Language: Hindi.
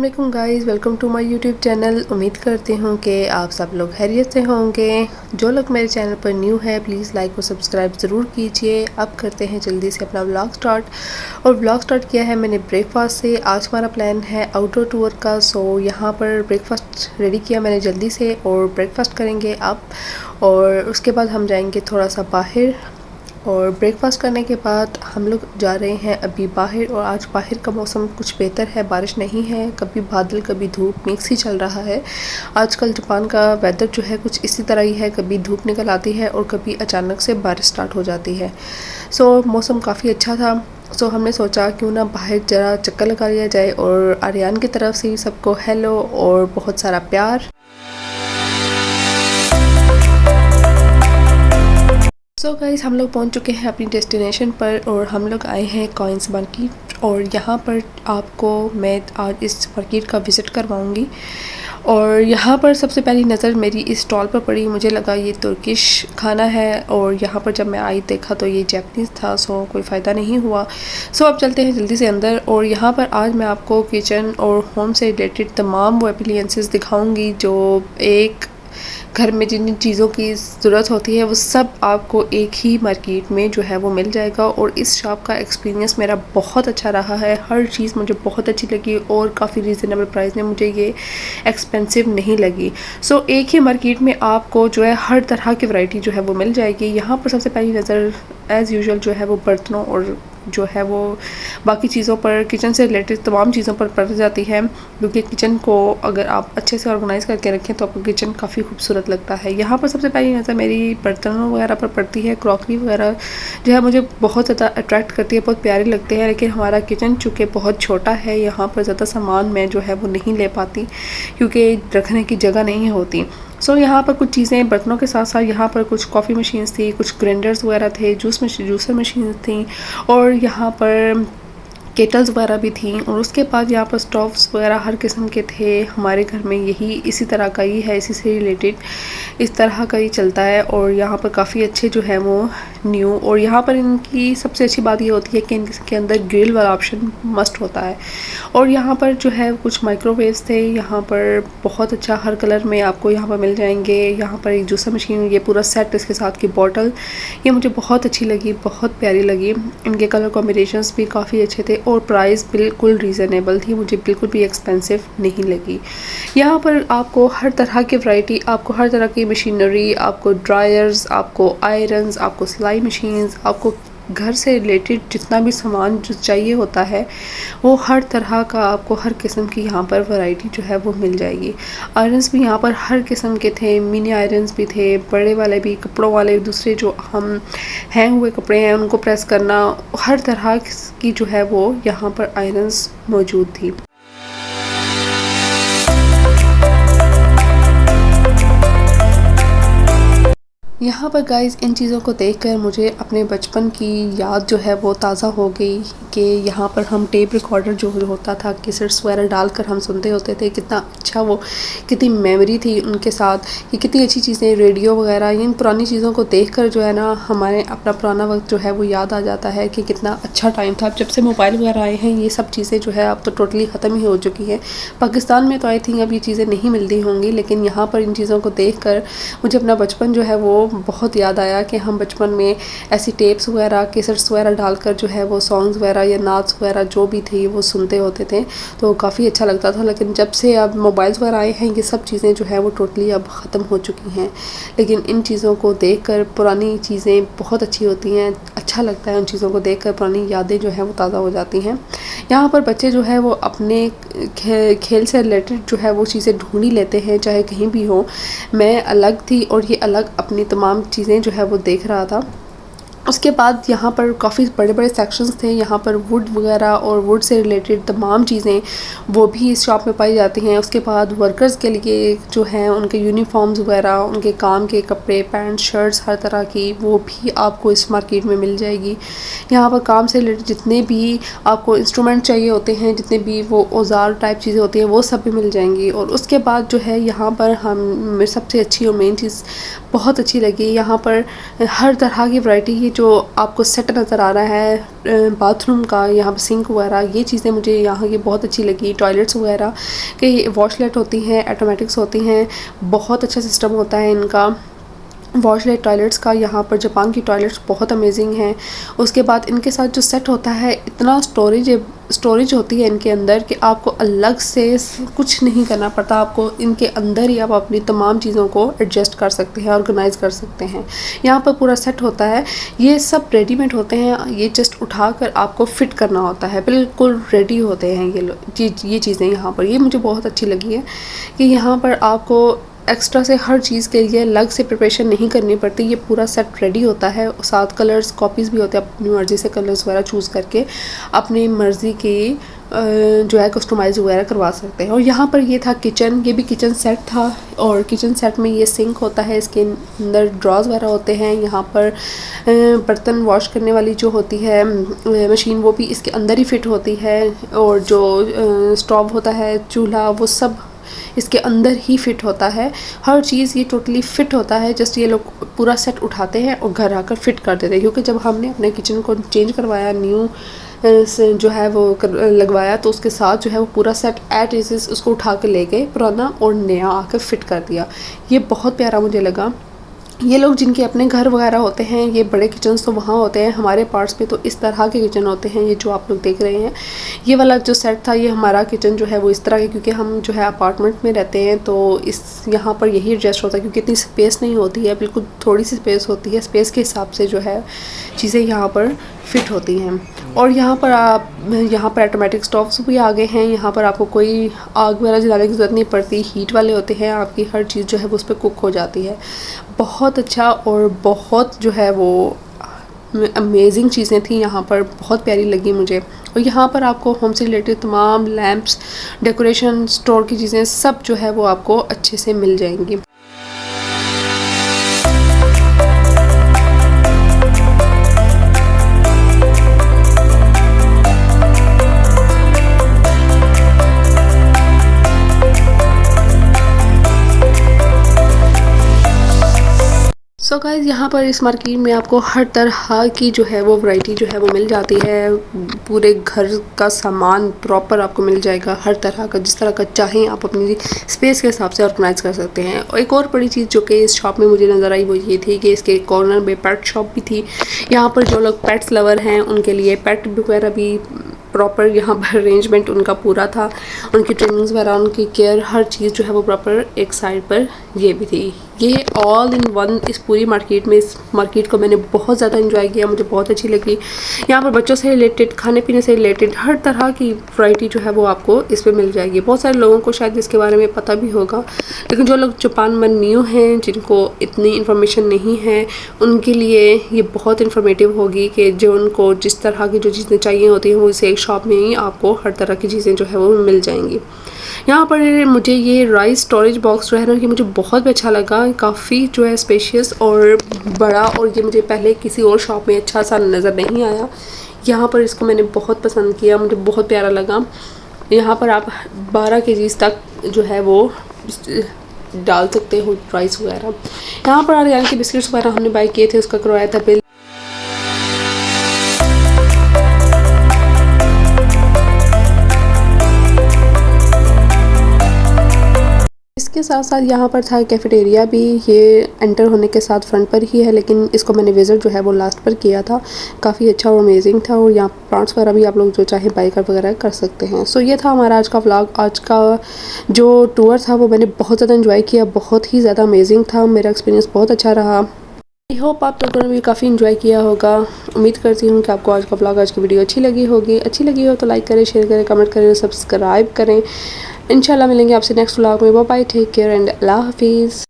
वालेकुम guys, welcome to my YouTube channel. उम्मीद करती हूँ कि आप सब लोग खैरियत से होंगे। जो लोग मेरे चैनल पर न्यू है प्लीज़ लाइक और सब्सक्राइब ज़रूर कीजिए। अब करते हैं जल्दी से अपना व्लॉग स्टार्ट। और व्लॉग स्टार्ट किया है मैंने ब्रेकफास्ट से। आज हमारा प्लान है आउटडोर टूर का, सो यहाँ पर ब्रेकफास्ट रेडी किया मैंने जल्दी से और ब्रेकफास्ट करेंगे अब। और उसके बाद हम जाएंगे थोड़ा सा बाहर, और ब्रेकफास्ट करने के बाद हम लोग जा रहे हैं अभी बाहर। और आज बाहर का मौसम कुछ बेहतर है, बारिश नहीं है, कभी बादल कभी धूप मिक्स ही चल रहा है। आजकल जापान का वेदर जो है कुछ इसी तरह ही है, कभी धूप निकल आती है और कभी अचानक से बारिश स्टार्ट हो जाती है। सो मौसम काफ़ी अच्छा था। सो हमने सोचा क्यों ना बाहर ज़रा चक्कर लगा लिया जाए। और आर्यन की तरफ से सबको हेलो और बहुत सारा प्यार। सो गाइस, हम लोग पहुंच चुके हैं अपनी डेस्टिनेशन पर और हम लोग आए हैं कॉइन्स मार्केट। और यहाँ पर आपको मैं आज इस मार्केट का विज़िट करवाऊँगी। और यहाँ पर सबसे पहली नज़र मेरी इस स्टॉल पर पड़ी, मुझे लगा ये तुर्किश खाना है। और यहाँ पर जब मैं आई देखा तो ये जैपनीज़ था, सो कोई फ़ायदा नहीं हुआ। सो अब चलते हैं जल्दी से अंदर। और यहाँ पर आज मैं आपको किचन और होम से रिलेटेड तमाम वो एप्लियंसेस दिखाऊँगी जो एक घर में जिन चीज़ों की ज़रूरत होती है वो सब आपको एक ही मार्केट में जो है वो मिल जाएगा। और इस शॉप का एक्सपीरियंस मेरा बहुत अच्छा रहा है, हर चीज़ मुझे बहुत अच्छी लगी और काफ़ी रीज़नेबल प्राइस में, मुझे ये एक्सपेंसिव नहीं लगी। सो एक ही मार्केट में आपको जो है हर तरह की वैरायटी जो है वो मिल जाएगी। यहाँ पर सबसे पहली नज़र एज़ यूजुअल जो है वो बर्तनों और जो है वो बाकी चीज़ों पर, किचन से रिलेटेड तमाम चीज़ों पर पड़ जाती है। क्योंकि किचन को अगर आप अच्छे से ऑर्गेनाइज़ करके रखें तो आपका किचन काफ़ी खूबसूरत लगता है। यहाँ पर सबसे पहली नज़र मेरी बर्तनों वगैरह पर पड़ती है। क्रॉकरी वगैरह जो है मुझे बहुत ज़्यादा अट्रैक्ट करती है, बहुत प्यारी लगती है। लेकिन हमारा किचन चूँकि बहुत छोटा है, यहाँ पर ज़्यादा सामान मैं जो है वो नहीं ले पाती क्योंकि रखने की जगह नहीं होती। सो यहाँ पर कुछ चीज़ें बर्तनों के साथ साथ यहाँ पर कुछ कॉफ़ी मशीन्स थी, कुछ ग्राइंडर्स वगैरह थे, जूसर मशीन्स थी, और यहाँ पर केटल्स वगैरह भी थी। और उसके बाद यहाँ पर स्टोव्स वगैरह हर किस्म के थे। हमारे घर में यही इसी तरह का ही है, इसी से रिलेटेड इस तरह का ही चलता है। और यहाँ पर काफ़ी अच्छे जो है वो न्यू, और यहाँ पर इनकी सबसे अच्छी बात ये होती है कि इनके अंदर ग्रिल वाला ऑप्शन मस्ट होता है। और यहाँ पर जो है कुछ माइक्रोवेव्स थे, यहाँ पर बहुत अच्छा हर कलर में आपको यहाँ पर मिल जाएंगे। यहाँ पर एक जूसर मशीन, ये पूरा सेट, इसके साथ की बॉटल, ये मुझे बहुत अच्छी लगी, बहुत प्यारी लगी। इनके कलर कॉम्बिनेशंस भी काफ़ी अच्छे थे और प्राइस बिल्कुल रीज़नेबल थी, मुझे बिल्कुल भी एक्सपेंसिव नहीं लगी। यहाँ पर आपको हर तरह की वैरायटी, आपको हर तरह की मशीनरी, आपको ड्रायर्स, आपको आयरन्स, आपको सिलाई मशीन्स, आपको घर से रिलेटेड जितना भी सामान जो चाहिए होता है वो हर तरह का आपको हर किस्म की यहाँ पर वैरायटी जो है वो मिल जाएगी। आयरन्स भी यहाँ पर हर किस्म के थे, मिनी आयरन्स भी थे, बड़े वाले भी, कपड़ों वाले, दूसरे जो हम हैंग हुए कपड़े हैं उनको प्रेस करना, हर तरह की जो है वो यहाँ पर आयरन्स मौजूद थी। यहाँ पर गाइस इन चीज़ों को देखकर मुझे अपने बचपन की याद जो है वो ताज़ा हो गई कि यहाँ पर हम टेप रिकॉर्डर जो होता था, कैसेट्स वगैरह डालकर हम सुनते होते थे। कितना अच्छा वो, कितनी मेमोरी थी उनके साथ, कि कितनी अच्छी चीज़ें, रेडियो वगैरह, इन पुरानी चीज़ों को देखकर जो है ना हमारे अपना पुराना वक्त जो है वो याद आ जाता है कि कितना अच्छा टाइम था। जब से मोबाइल वगैरह आए हैं ये सब चीज़ें जो है अब तो टोटली ख़त्म ही हो चुकी हैं। पाकिस्तान में तो आई थिंक अब ये चीज़ें नहीं मिलती होंगी, लेकिन यहाँ पर इन चीज़ों को देख कर मुझे अपना बचपन जो है वो बहुत याद आया कि हम बचपन में ऐसी टेप्स वगैरह, कैसेट्स वगैरह डालकर जो है वो सॉन्ग्स वगैरह या नाच वगैरह जो भी थे वो सुनते होते थे, तो काफ़ी अच्छा लगता था। लेकिन जब से अब मोबाइल्स वगैरह आए हैं ये सब चीज़ें जो है वो टोटली अब ख़त्म हो चुकी हैं। लेकिन इन चीज़ों को देखकर पुरानी चीज़ें बहुत अच्छी होती हैं, अच्छा लगता है उन चीज़ों को देखकर, पुरानी यादें जो हैं वो ताज़ा हो जाती हैं। यहाँ पर बच्चे जो है वो अपने खेल से रिलेटेड जो है वो चीज़ें ढूंढ ही लेते हैं, चाहे कहीं भी हो। मैं अलग थी और ये अलग अपनी तमाम चीज़ें जो है वो देख रहा था। उसके बाद यहाँ पर काफ़ी बड़े बड़े सेक्शंस थे। यहाँ पर वुड वगैरह और वुड से रिलेटेड तमाम चीज़ें वो भी इस शॉप में पाई जाती हैं। उसके बाद वर्कर्स के लिए जो हैं उनके यूनिफॉर्म्स वगैरह, उनके काम के कपड़े, पैंट, शर्ट्स हर तरह की, वो भी आपको इस मार्केट में मिल जाएगी। यहाँ पर काम से रिलेटेड जितने भी आपको इंस्ट्रूमेंट चाहिए होते हैं, जितने भी वो औजार टाइप चीज़ें होती हैं वो सब भी मिल जाएंगी। और उसके बाद जो है यहाँ पर हम सबसे अच्छी और मेन चीज़ बहुत अच्छी लगी, यहाँ पर हर तरह की वैरायटी जो आपको सेट नज़र आ रहा है बाथरूम का, यहाँ पर सिंक वगैरह, ये चीज़ें मुझे यहाँ की बहुत अच्छी लगी। टॉयलेट्स वगैरह के वॉशलेट होती हैं, ऑटोमेटिक्स होती हैं, बहुत अच्छा सिस्टम होता है इनका वॉशलेट टॉयलेट्स का। यहाँ पर जापान की टॉयलेट्स बहुत अमेजिंग हैं। उसके बाद इनके साथ जो सेट होता है, इतना स्टोरेज होती है इनके अंदर कि आपको अलग से कुछ नहीं करना पड़ता। आपको इनके अंदर ही आप अपनी तमाम चीज़ों को एडजस्ट कर सकते हैं, ऑर्गेनाइज कर सकते हैं। यहाँ पर पूरा सेट होता है, ये सब रेडीमेड होते हैं, ये जस्ट उठा कर आपको फ़िट करना होता है, बिल्कुल रेडी होते हैं ये चीज़ें। यहाँ पर ये मुझे बहुत अच्छी लगी है कि यहाँ पर आपको एक्स्ट्रा से हर चीज़ के लिए अलग से प्रिपरेशन नहीं करनी पड़ती। ये पूरा सेट रेडी होता है। 7 कलर्स कॉपीज़ भी होते हैं, अपनी मर्ज़ी से कलर्स वगैरह चूज़ करके अपनी मर्ज़ी की जो है कस्टमाइज़ वगैरह करवा सकते हैं। और यहाँ पर ये था किचन, ये भी किचन सेट था। और किचन सेट में ये सिंक होता है, इसके अंदर ड्रॉज वगैरह होते हैं। यहाँ पर बर्तन वॉश करने वाली जो होती है मशीन, वो भी इसके अंदर ही फ़िट होती है। और जो स्टोव होता है, चूल्हा, वो सब इसके अंदर ही फ़िट होता है। हर चीज़ ये टोटली फ़िट होता है। जस्ट ये लोग पूरा सेट उठाते हैं और घर आकर फ़िट कर देते हैं। क्योंकि जब हमने अपने किचन को चेंज करवाया, न्यू से जो है वो लगवाया, तो उसके साथ जो है वो पूरा सेट एट इज़ उसको उठा कर ले गए, पुराना और नया आकर फ़िट कर दिया। ये बहुत प्यारा मुझे लगा। ये लोग जिनके अपने घर वगैरह होते हैं, ये बड़े किचन्स तो वहाँ होते हैं, हमारे पार्ट्स पे तो इस तरह के किचन होते हैं। ये जो आप लोग देख रहे हैं, ये वाला जो सेट था, ये हमारा किचन जो है वो इस तरह के, क्योंकि हम जो है अपार्टमेंट में रहते हैं, तो इस यहाँ पर यही एडजस्ट होता है। क्योंकि इतनी स्पेस नहीं होती है, बिल्कुल थोड़ी सी स्पेस होती है। स्पेस के हिसाब से जो है चीज़ें यहाँ पर फ़िट होती हैं। और यहाँ पर ऑटोमेटिक स्टोव्स भी आ गए हैं। यहाँ पर आपको कोई आग वगैरह जलाने की ज़रूरत नहीं पड़ती, हीट वाले होते हैं। आपकी हर चीज़ जो है वो उस पर कुक हो जाती है। बहुत अच्छा और बहुत जो है वो अमेजिंग चीज़ें थी यहाँ पर, बहुत प्यारी लगी मुझे। और यहाँ पर आपको होम से रिलेटेड तमाम लैंप्स, डेकोरेशन, स्टोर की चीज़ें सब जो है वो आपको अच्छे से मिल जाएंगी। सो गाइज़, यहाँ पर इस मार्केट में आपको हर तरह की जो है वो वैरायटी जो है वो मिल जाती है। पूरे घर का सामान प्रॉपर आपको मिल जाएगा, हर तरह का, जिस तरह का चाहें आप अपनी स्पेस के हिसाब से ऑर्गेनाइज कर सकते हैं। और एक और बड़ी चीज़ जो कि इस शॉप में मुझे नज़र आई वो ये थी कि इसके कॉर्नर में पेट शॉप भी थी। यहाँ पर जो लोग पेट्स लवर हैं उनके लिए पेट वगैरह भी प्रॉपर यहाँ पर अरेंजमेंट उनका पूरा था। उनकी ट्रेनिंग्स वगैरह, उनकी केयर, हर चीज़ जो है वो प्रॉपर एक साइड पर ये भी थी। ये ऑल इन वन इस पूरी मार्केट में, इस मार्केट को मैंने बहुत ज़्यादा एंजॉय किया, मुझे बहुत अच्छी लगी। यहाँ पर बच्चों से रिलेटेड, खाने पीने से रिलेटेड हर तरह की वैरायटी जो है वो आपको इस पर मिल जाएगी। बहुत सारे लोगों को शायद इसके बारे में पता भी होगा, लेकिन जो लोग जापान में न्यू हैं, जिनको इतनी इन्फॉर्मेशन नहीं है, उनके लिए ये बहुत इन्फॉर्मेटिव होगी कि जो उनको जिस तरह की जो चीज़ें चाहिए होती हैं वो इसे एक शॉप में ही आपको हर तरह की चीज़ें जो है वो मिल जाएंगी। यहाँ पर मुझे ये राइस स्टोरेज बॉक्स जो है ना, कि मुझे बहुत अच्छा लगा। काफ़ी जो है स्पेशियस और बड़ा, और ये मुझे पहले किसी और शॉप में अच्छा सा नज़र नहीं आया। यहाँ पर इसको मैंने बहुत पसंद किया, मुझे बहुत प्यारा लगा। यहाँ पर आप 12 kg तक जो है वो डाल सकते हो राइस वगैरह। यहाँ पर यानी कि बिस्किट्स वगैरह हमने बाई किए थे, उसका करवाया था बिल। इसके साथ साथ यहाँ पर था कैफेटेरिया भी। ये एंटर होने के साथ फ्रंट पर ही है, लेकिन इसको मैंने विज़िट जो है वो लास्ट पर किया था। काफ़ी अच्छा और अमेजिंग था। और यहाँ प्लांट्स वगैरह भी आप लोग जो चाहे बाई कर वगैरह कर सकते हैं। सो ये था हमारा आज का व्लॉग। आज का जो टूर था वो मैंने बहुत ज़्यादा इन्जॉय किया, बहुत ही ज़्यादा अमेजिंग था। मेरा एक्सपीरियंस बहुत अच्छा रहा। आई होप आप लोगों ने भी काफ़ी इन्जॉय किया होगा। उम्मीद करती हूँ कि आपको आज का व्लॉग, आज की वीडियो अच्छी लगी होगी। अच्छी लगी हो तो लाइक करें, शेयर करें, कमेंट करें, सब्सक्राइब करें। इंशाल्लाह मिलेंगे आपसे नेक्स्ट व्लॉग में। Bye bye, take care and अल्लाह हाफिज़।